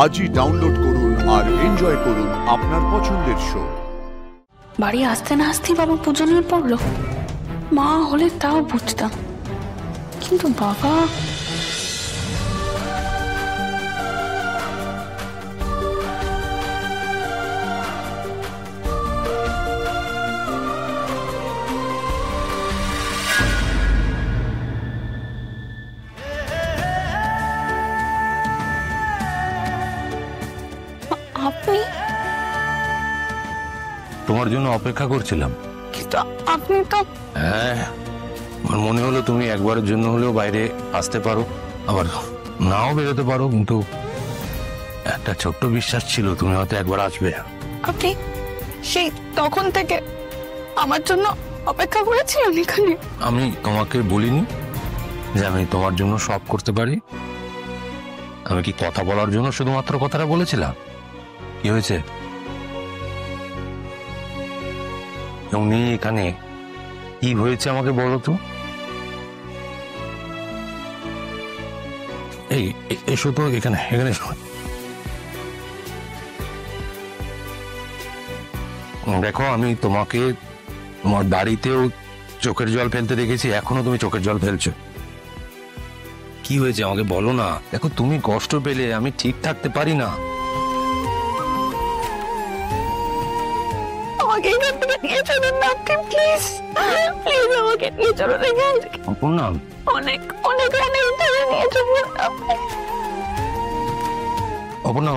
আজই ডাউনলোড করুন আর এনজয় করুন আপনার পছন্দের শো। বাড়ি আসতে না আসতেই বাবা পুজো নিয়ে পড়লো। মা হলে তাও বুঝতাম, কিন্তু বাবা আপনি তোমার জন্য অপেক্ষা করছিলাম। কিন্তু আপনি তো হ্যাঁ, আমার মনে হলো তুমি একবারের জন্য হলেও বাইরে আসতে পারো, আবার নাও বেরোতে পারো, কিন্তু একটা ছোট্ট বিশ্বাস ছিল তুমি হয়তো একবার আসবে। আপনি সেই তখন থেকে আমার জন্য অপেক্ষা করেছিলেন এখানে? আমি তোমাকে বলিনি যে আমি তোমার জন্য সব করতে পারি? আমি কি কথা বলার জন্য শুধুমাত্র কথাটা বলেছিলাম? কি হয়েছে? উনি এখানে কি হয়েছে আমাকে বলো তো। এই এসো তো, এখানে এখানে এসো। দেখো, আমি তোমাকে তোমার বাড়িতেও চোখের জল ফেলতে দেখেছি, এখনো তুমি চোখের জল ফেলছো। কি হয়েছে আমাকে বলো না। দেখো, তুমি কষ্ট পেলে আমি ঠিক থাকতে পারি না। আমাকে এখান থেকে নিয়ে চলুন না আপনি, প্লিজ প্লিজ আমাকে নিয়ে চলুন এখান থেকে। অপর্ণা, অনেক অনেক অনেক দূরে নিয়ে চলুন আপনি। অপর্ণা,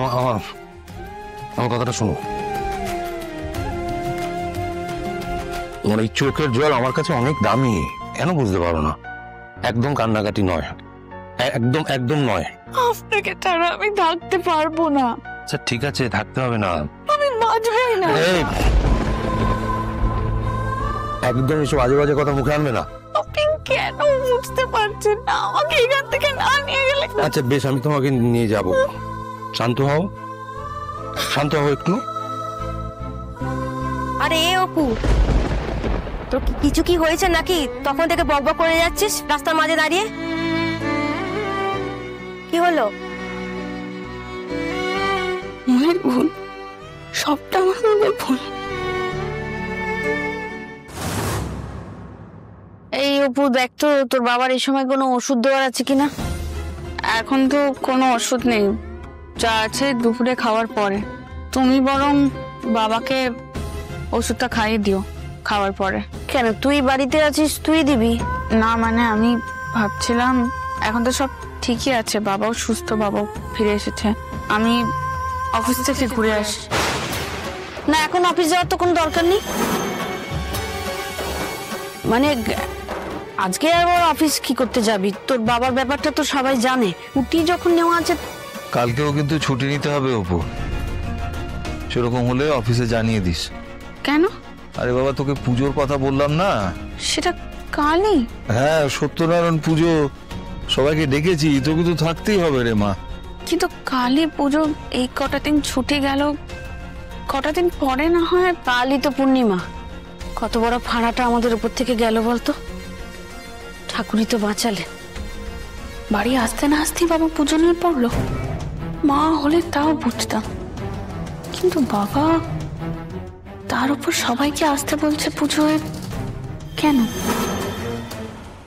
আমার কথাটা শোনো। তোমার এই চোখের জল আমার কাছে অনেক দামি, কেন বুঝতে পারো না? একদম কান্নাকাটি নয়, একদম একদম নয়। আপনাকে ছাড়া আমি থাকতে পারবো না। আচ্ছা ঠিক আছে, থাকতে হবে না। আমি বাঁচবই না। একদম এসব আজে বাজে কথা মুখে আনবে না। আপনি কেন বুঝতে পারছেন না? আমাকে এখান থেকে না নিয়ে গেলে। আচ্ছা বেশ, আমি তোমাকে নিয়ে যাব। শান্ত হও, শান্ত হও একটু। আরে অপু, তোর কিছু কি হয়েছে নাকি? তখন থেকে বকবক করে যাচ্ছিস রাস্তার মাঝে দাঁড়িয়ে। কি হলো? মনের ভুল, সবটা আমার মনের ভুল। এই অপু, দেখ তো তোর বাবার এই সময় কোনো ওষুধ দেওয়ার আছে কিনা। এখন তো কোনো ওষুধ নেই, যা আছে দুপুরে খাওয়ার পরে। তুমি বরং বাবাকে ওষুধটা খাইয়ে দিও খাওয়ার পরে। কেন, তুই বাড়িতে আছিস, তুই দিবি? না মানে আমি ভাবছিলাম এখন তো সব ঠিকই আছে, বাবাও সুস্থ, বাবাও ফিরে এসেছে। আমি অফিস থেকে ঘুরে আসি। না, এখন অফিস যাওয়ার তো কোনো দরকার নেই। মানে আজকে আবার অফিস কি করতে যাবি? তোর বাবার ব্যাপারটা তো সবাই জানে। ছুটি যখন নেওয়া আছে। কালকেও কিন্তু ছুটি নিতে হবে অপু, সেরকম হলে অফিসে জানিয়ে দিস। কেন? আরে বাবা, তোকে পুজোর কথা বললাম না? সেটা কালই। হ্যাঁ, সত্যনারায়ণ পুজো, সবাইকে ডেকেছি, তোকে তো থাকতেই হবে রে মা। কিন্তু কালী পুজো, এই কটা দিন ছুটি গেল, কটা দিন পরে না হয়। কালই তো পূর্ণিমা, কত বড় ফাঁড়াটা আমাদের উপর থেকে গেল বলতো। ঠাকুরই তো বাঁচালে। বাড়ি আসতে না আসতেই বাবা পুজো নিয়ে পড়লো। মা হলে তাও বুঝতাম, কিন্তু বাবা তার উপর সবাইকে আসতে বলছে পুজোয়, কেন?